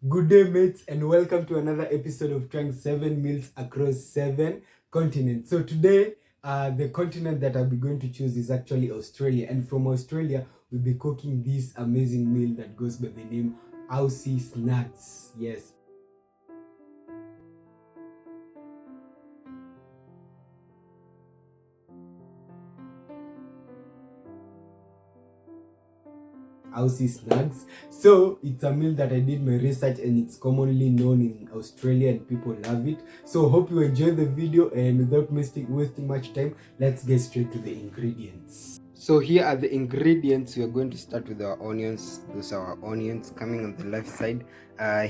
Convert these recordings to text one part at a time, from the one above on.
Good day, mates, and welcome to another episode of Trying 7 Meals Across 7 Continents. So today, the continent that I'll be going to choose is actually Australia. And from Australia, we'll be cooking this amazing meal that goes by the name Ausie Snags. Yes. Ausie Snags. So it's a meal that I did my research and it's commonly known in Australia and people love it. So hope you enjoy the video, and without wasting much time, let's get straight to the ingredients. So here are the ingredients. We are going to start with our onions. Those are our onions coming on the left side.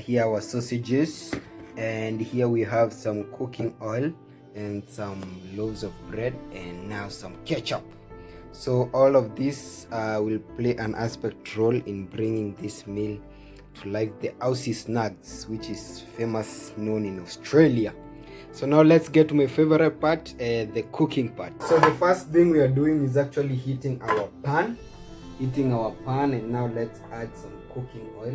Here are our sausages, and here we have some cooking oil and some loaves of bread, and now some ketchup. So all of this will play an aspect role in bringing this meal to life, the Ausie Snags, which is famous known in Australia. So now let's get to my favorite part, the cooking part. So the first thing we are doing is actually heating our pan. And now let's add some cooking oil.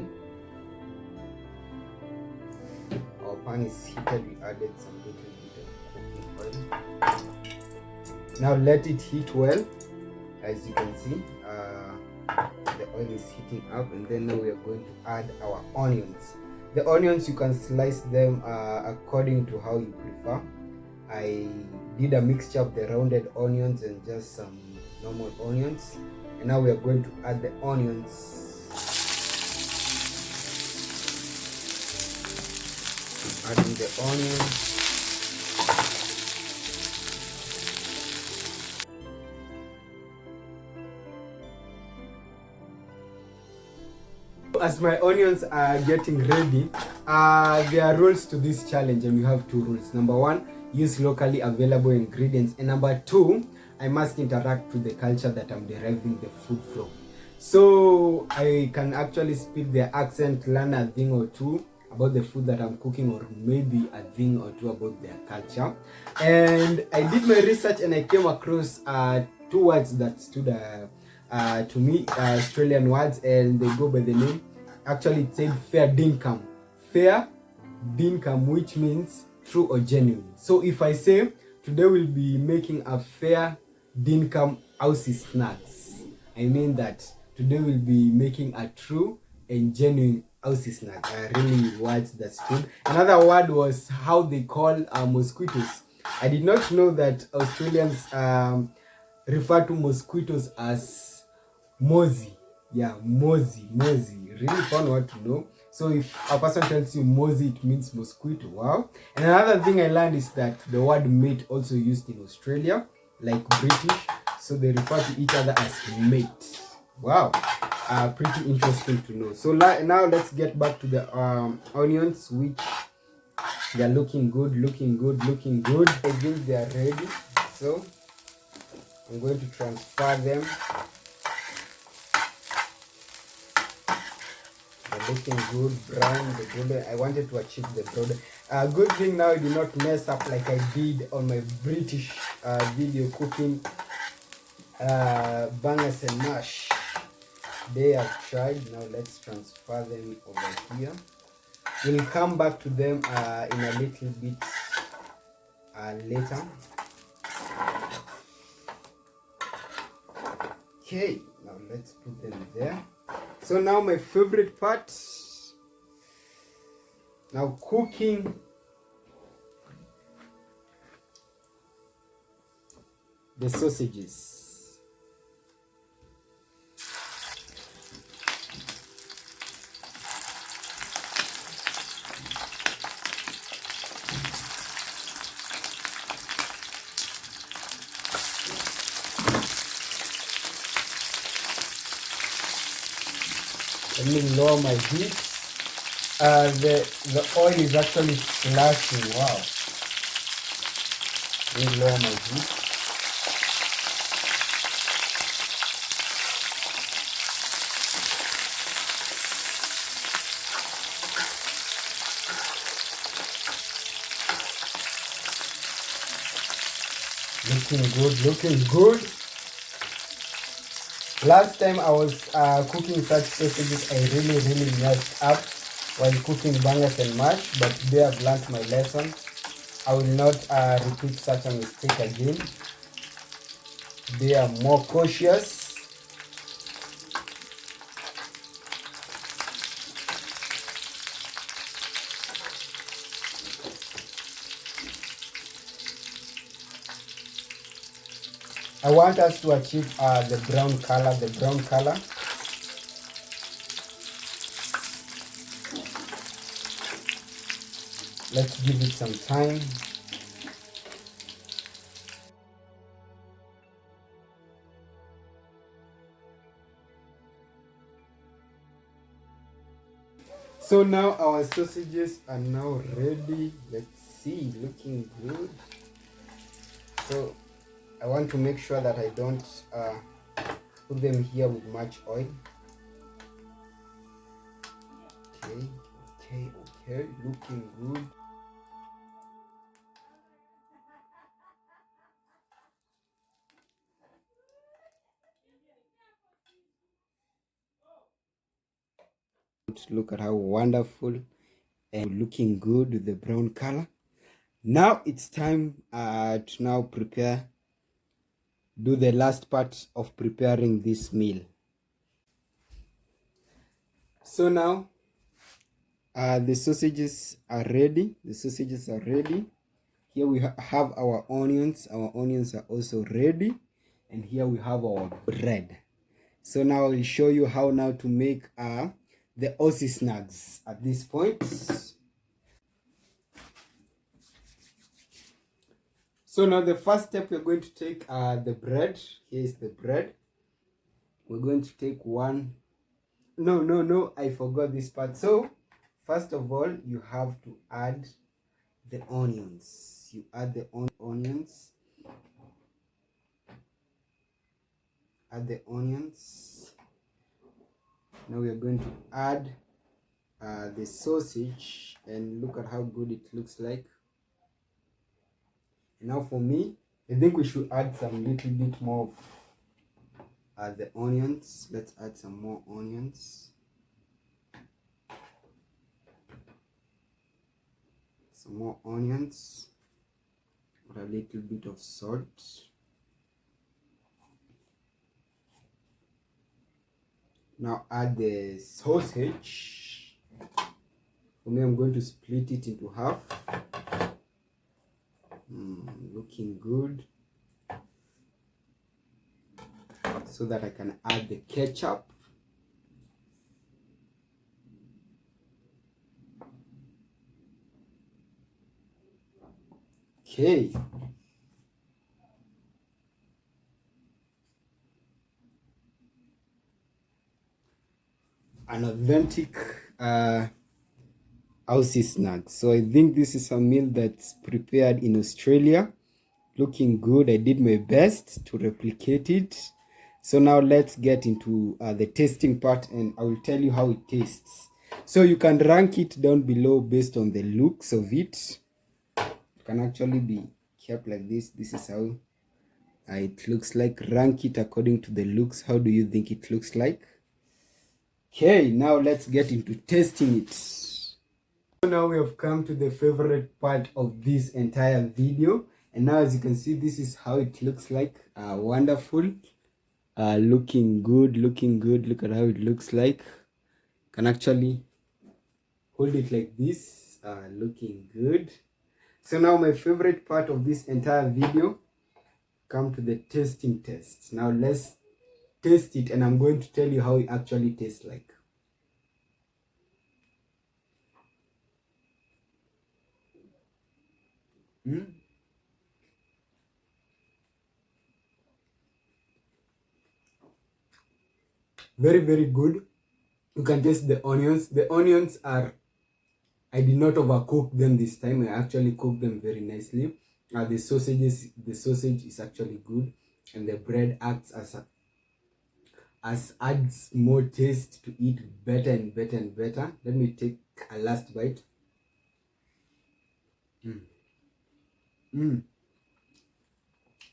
Our pan is heated, we added some little bit of cooking oil. Now let it heat well. As you can see, the oil is heating up, and then now we are going to add our onions. The onions, you can slice them according to how you prefer. I did a mixture of the rounded onions and just some normal onions, and now we are going to add the onions. Adding the onions. As my onions are getting ready, there are rules to this challenge, and we have two rules. Number one, use locally available ingredients, and number two, I must interact with the culture that I'm deriving the food from. So I can actually speak their accent, learn a thing or two about the food that I'm cooking, or maybe a thing or two about their culture. And I did my research and I came across two words that stood to me, Australian words, and they go by the name. Actually, it said fair dinkum. Fair dinkum, which means true or genuine. So if I say today we'll be making a fair dinkum Ausie Snags, I mean that today we'll be making a true and genuine Ausie Snag. Really words that stood. Another word was how they call mosquitoes. I did not know that Australians refer to mosquitoes as mozzie. Yeah, mozzie. Really fun word to know. So if a person tells you mozzie, it means mosquito. Wow. And another thing I learned is that the word mate also used in Australia, like British. So they refer to each other as mate. Wow. Pretty interesting to know. So now let's get back to the onions, which they're looking good. I think they are ready. So I'm going to transfer them. They're looking good, brown, the golden. I wanted to achieve the brown. Good thing now I did not mess up like I did on my British video cooking bangers and mash. They have tried. Now let's transfer them over here. We'll come back to them in a little bit later. Okay, now let's put them there. So now my favorite part, now cooking the sausages. Let me lower my heat. The oil is actually splashing. Wow. Let me lower my heat. Looking good. Last time I was cooking such sausages, I really messed up. while cooking bangers and mash, but today I've learned my lesson. I will not repeat such a mistake again. They are more cautious. I want us to achieve the brown color. Let's give it some time. So now our sausages are now ready. Let's see, looking good. So I want to make sure that I don't put them here with much oil. Okay, looking good. Look at how wonderful and looking good with the brown color. Now it's time to now do the last part of preparing this meal. So now the sausages are ready. Here we have our onions. Our onions are also ready. And here we have our bread. So now I'll show you how now to make the Ausie Snags at this point. So now the first step, we're going to take the bread. Here is the bread. We're going to take one. No, I forgot this part. So first of all, you have to add the onions. You add the onions. Add the onions. Now we are going to add the sausage, and look at how good it looks like. And now for me, I think we should add some little bit more of the onions. Let's add some more onions. Some more onions with a little bit of salt. Now add the sausage. For me, I'm going to split it into half. Looking good. So that I can add the ketchup. Okay. An authentic Ausie Snags. So I think this is a meal that's prepared in Australia. Looking good. I did my best to replicate it. So now let's get into the tasting part, and I will tell you how it tastes. So you can rank it down below based on the looks of it. It can actually be kept like this. This is how it looks like. Rank it according to the looks. How do you think it looks like? Okay, now let's get into tasting it. So now we have come to the favorite part of this entire video, and now as you can see, this is how it looks like. Wonderful. Looking good. Look at how it looks like. Can actually hold it like this. Looking good. So now my favorite part of this entire video, come to the tasting test. Now let's taste it, and I'm going to tell you how it actually tastes like. Very good. You can taste the onions. The onions are, I did not overcook them this time. I actually cooked them very nicely. The sausage is actually good, and the bread acts as adds more taste to eat better and better. Let me take a last bite.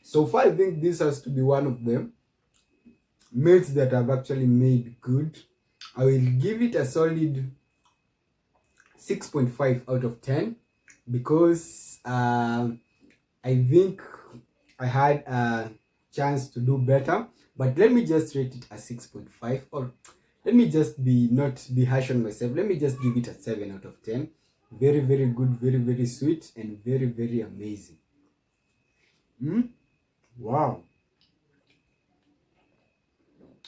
So far, I think this has to be one of the meals that I've actually made good. I will give it a solid 6.5 out of 10 because I think I had a chance to do better, but let me just rate it as 6.5, or let me just not be harsh on myself. Let me just give it a 7 out of 10. Very, very good, very, very sweet, and very, very amazing. Wow.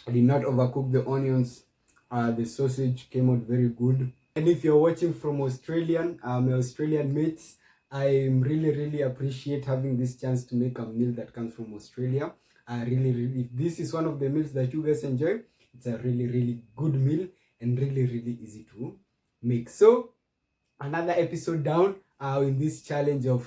I did not overcook the onions. The sausage came out very good. And if you're watching from my Australian mates, I really appreciate having this chance to make a meal that comes from Australia. I really, if this is one of the meals that you guys enjoy, it's a really good meal and really easy to make. So another episode down in this challenge of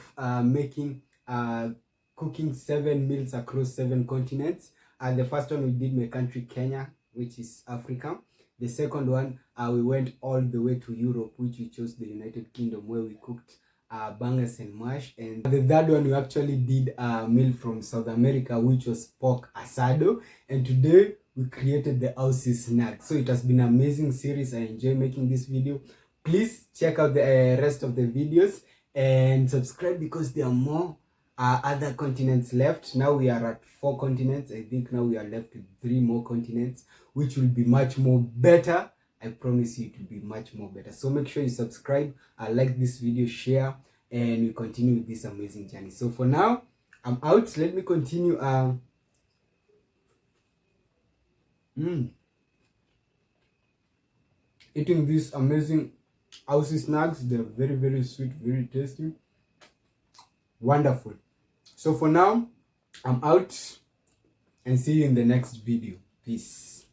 cooking 7 meals across 7 continents. The first one we did my country Kenya, which is Africa. The second one we went all the way to Europe, which we chose the United Kingdom, where we cooked bangers and mash. And the third one we actually did a meal from South America, which was pork asado. And today we created the Ausie Snags. So it has been an amazing series. I enjoy making this video. Please check out the rest of the videos and subscribe because there are more other continents left. Now we are at 4 continents. I think now we are left with 3 more continents, which will be much more better. I promise you it will be much more better. So make sure you subscribe, like this video, share, and we continue with this amazing journey. So for now, I'm out. Let me continue. Eating this amazing Ausie Snags. They're very sweet, very tasty, wonderful. So for now, I'm out and see you in the next video. Peace.